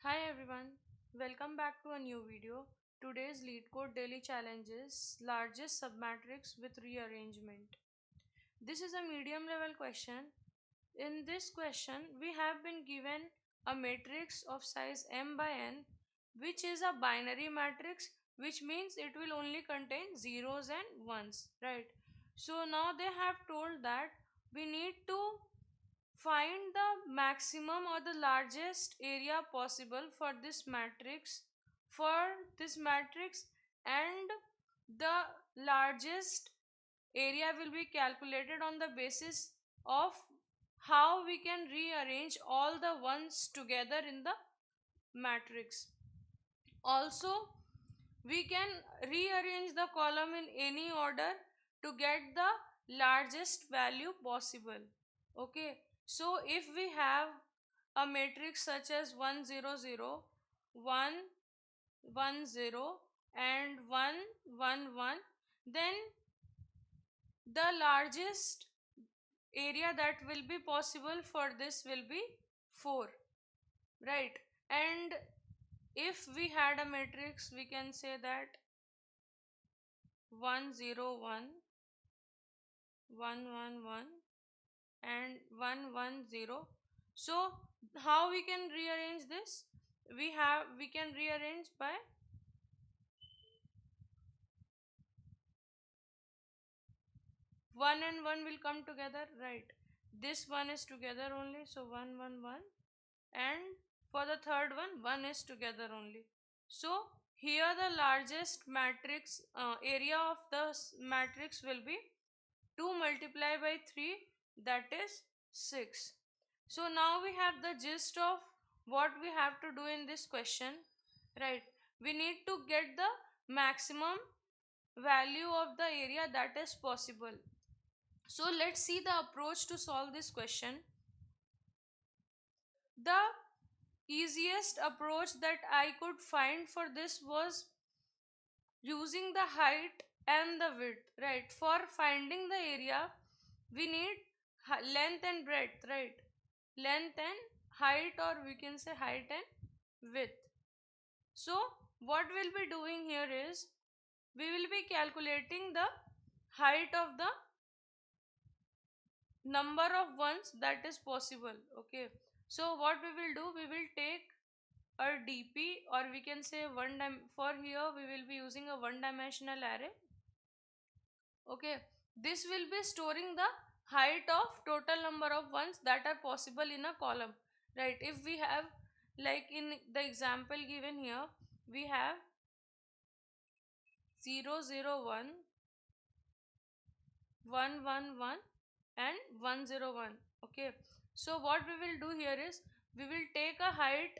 Hi everyone, welcome back to a new video. Today's Leetcode daily challenge is largest submatrix with rearrangement. This is a medium level question. In this question, we have been given a matrix of size m by n, which is a binary matrix, which means it will only contain zeros and ones, right? So now they have told that we need to find the maximum or the largest area possible for this matrix, and the largest area will be calculated on the basis of how we can rearrange all the ones together in the matrix. Also, we can rearrange the column in any order to get the largest value possible. Okay, so if we have a matrix such as 1 0 0, 1 1 0 and 1 1 1, then the largest area that will be possible for this will be 4, right? And if we had a matrix, we can say that 1 0 1 1 1 1 and 1 1 0. So how we can rearrange this? We can rearrange by 1 and 1 will come together, right? This one is together only, so 1 1 1, and for the third one, 1 is together only. So here the largest matrix area of the matrix will be 2 multiplied by 3, that is 6. So now we have the gist of what we have to do in this question, right? We need to get the maximum value of the area that is possible. So let's see the approach to solve this question. The easiest approach that I could find for this was using the height and the width, right? For finding the area, we need length and breadth, right? Length and height, or we can say height and width. So what we'll be doing here is we will be calculating the height of the number of ones that is possible. Okay, so what we will do, we will take a dp, or we can say for here we will be using a one dimensional array. Okay, this will be storing the height of total number of ones that are possible in a column, right? If we have, like in the example given here, we have 0 0 1 1 1 1 and 1 0 1. Okay, so what we will do here is we will take a height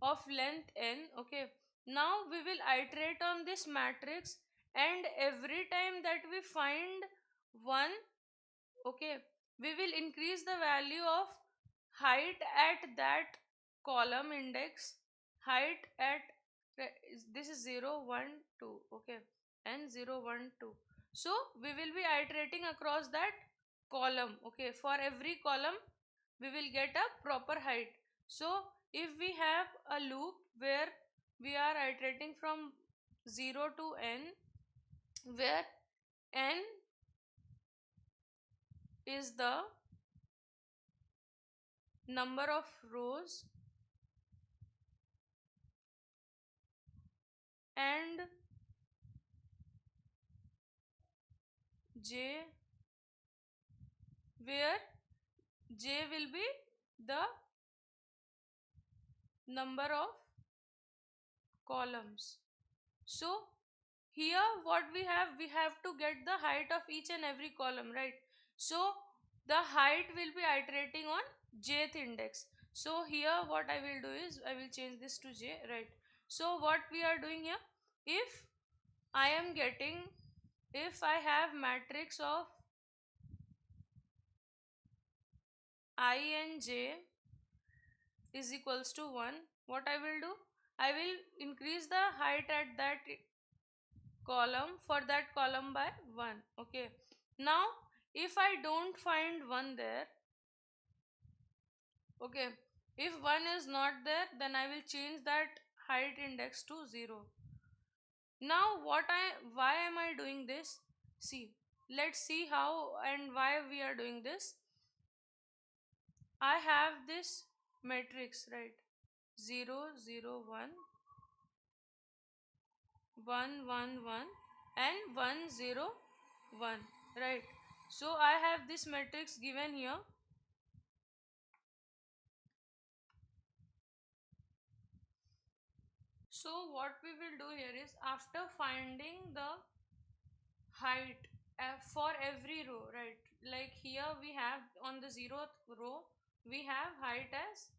of length n. Okay, now we will iterate on this matrix, and every time that we find 1, okay, we will increase the value of height at that column index. Height at this is 0 1 2, okay, and 0 1 2. So we will be iterating across that column. Okay, for every column we will get a proper height. So if we have a loop where we are iterating from 0 to n, where n is the number of rows and j, where j will be the number of columns. So here what we have to get the height of each and every column, right? So the height will be iterating on jth index. So here what I will do is I will change this to j, right? So what we are doing here, if I am getting, if I have matrix of I and j is equals to 1, what I will do, I will increase the height at that column, for that column, by 1. Okay, now if I don't find 1 there, okay, If 1 is not there, then I will change that height index to 0. Now why am I doing this? See, let's see how and why we are doing this. I have this matrix, right? 0 0 1 1 1 1 and 1 0 1, right? So I have this matrix given here. So what we will do here is, after finding the height for every row, right? Like here we have on the 0th row, we have height as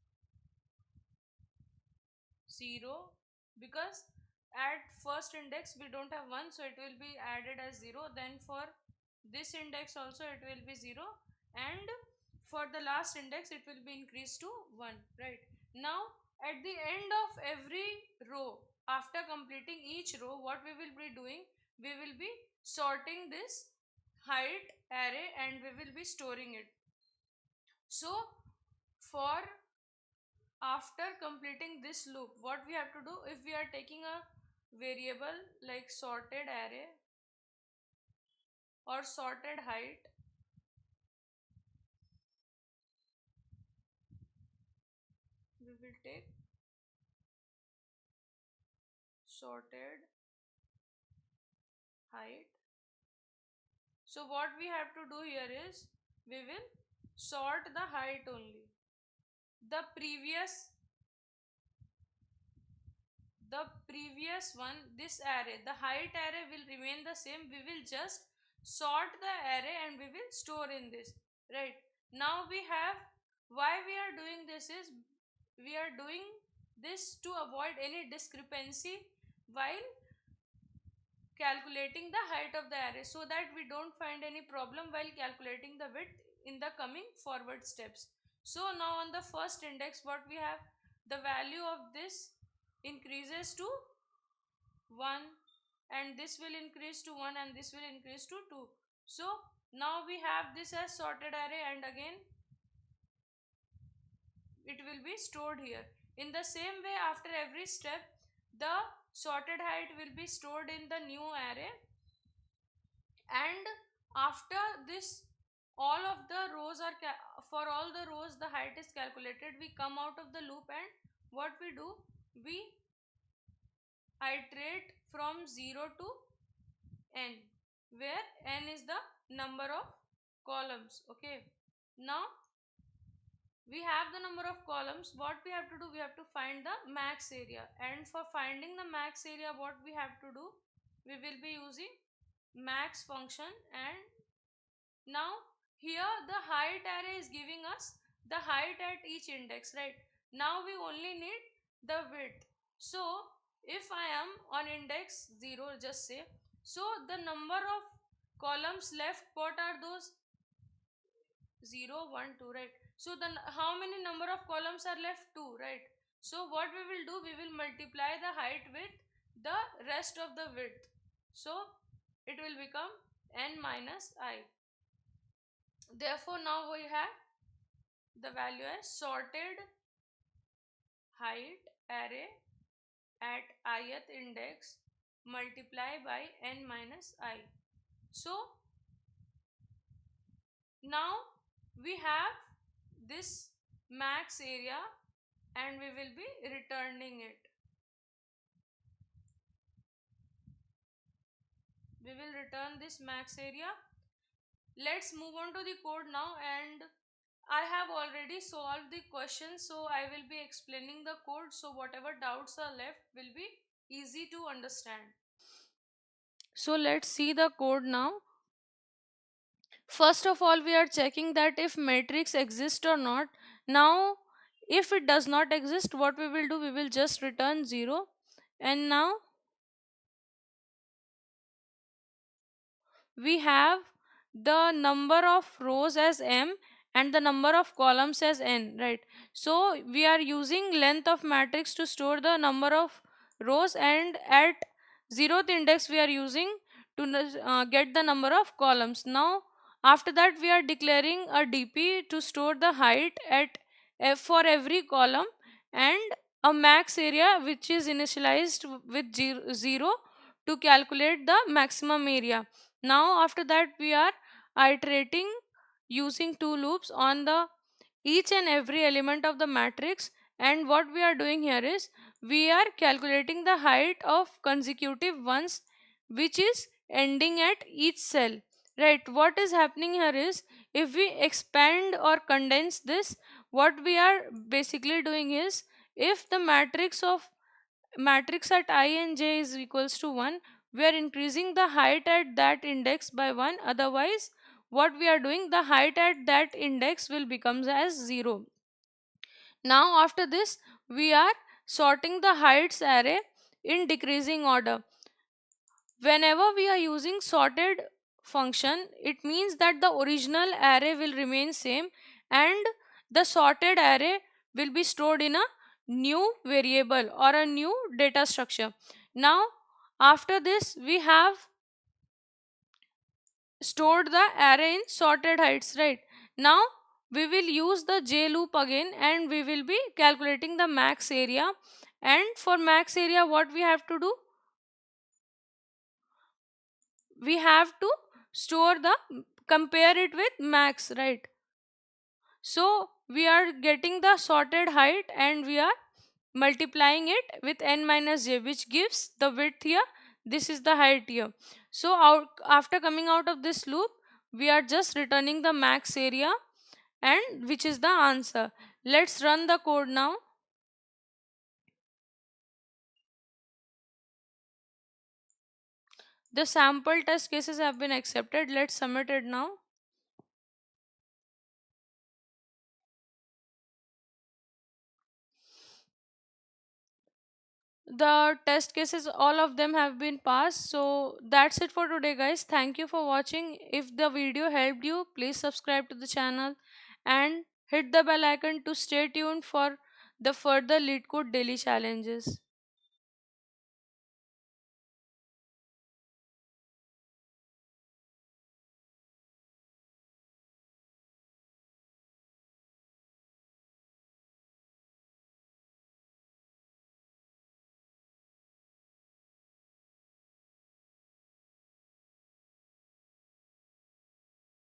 0, because at first index we don't have 1, so it will be added as 0. Then for this index also it will be 0, and for the last index it will be increased to 1, right? Now at the end of every row, after completing each row, what we will be doing, we will be sorting this height array and we will be storing it. So for after completing this loop, what we have to do, if we are taking a variable like sorted array or sorted height, we will take sorted height. So what we have to do here is, we will sort the height only. The previous one, this array, the height array will remain the same. We will just sort the array and we will store in this, right? Now we have, why we are doing this is, we are doing this to avoid any discrepancy while calculating the height of the array, so that we don't find any problem while calculating the width in the coming forward steps. So now on the first index, what we have, the value of this increases to 1, and this will increase to 1, and this will increase to 2. So now we have this as sorted array, and again it will be stored here. In the same way, after every step, the sorted height will be stored in the new array, and after this, all of the rows are for all the rows the height is calculated. We come out of the loop, and what we do, we iterate from 0 to n, where n is the number of columns. Okay, now we have the number of columns. What we have to do, we have to find the max area, and for finding the max area, what we have to do, we will be using max function. And now here the height array is giving us the height at each index, right? Now we only need the width. So if I am on index 0, just say, so the number of columns left, what are those? 0 1 2, right? So then how many number of columns are left? 2, right? So what we will do, we will multiply the height with the rest of the width, so it will become n minus I. Therefore now we have the value as sorted height array at ith index multiply by n minus I. So now we have this max area, and we will be returning it. We will return this max area. Let's move on to the code now, and I have already solved the question, so I will be explaining the code, so whatever doubts are left will be easy to understand. So let's see the code now. First of all, we are checking that if matrix exists or not. Now if it does not exist, what we will do, we will just return 0. And now we have the number of rows as m and the number of columns as n, right? So we are using length of matrix to store the number of rows, and at 0th index we are using to get the number of columns. Now after that, we are declaring a dp to store the height at for every column, and a max area which is initialized with 0 to calculate the maximum area. Now after that we are iterating using two loops on the each and every element of the matrix, and what we are doing here is we are calculating the height of consecutive ones which is ending at each cell, right? What is happening here is if we expand or condense this, what we are basically doing is if the matrix at I and j is equals to 1, we are increasing the height at that index by 1. Otherwise, what we are doing, the height at that index will becomes as 0. Now after this, we are sorting the heights array in decreasing order. Whenever we are using sorted function, it means that the original array will remain same and the sorted array will be stored in a new variable or a new data structure. Now after this, we have stored the array in sorted heights, right? Now we will use the j loop again and we will be calculating the max area. And for max area, what we have to do, we have to store the compare it with max, right? So we are getting the sorted height and we are multiplying it with n minus j, which gives the width here. This is the height here. So after coming out of this loop, we are just returning the max area, and which is the answer. Let's run the code now. The sample test cases have been accepted. Let's submit it now. The test cases, all of them have been passed. So that's it for today, guys. Thank you for watching. If the video helped you, please subscribe to the channel and hit the bell icon to stay tuned for the further Leetcode daily challenges.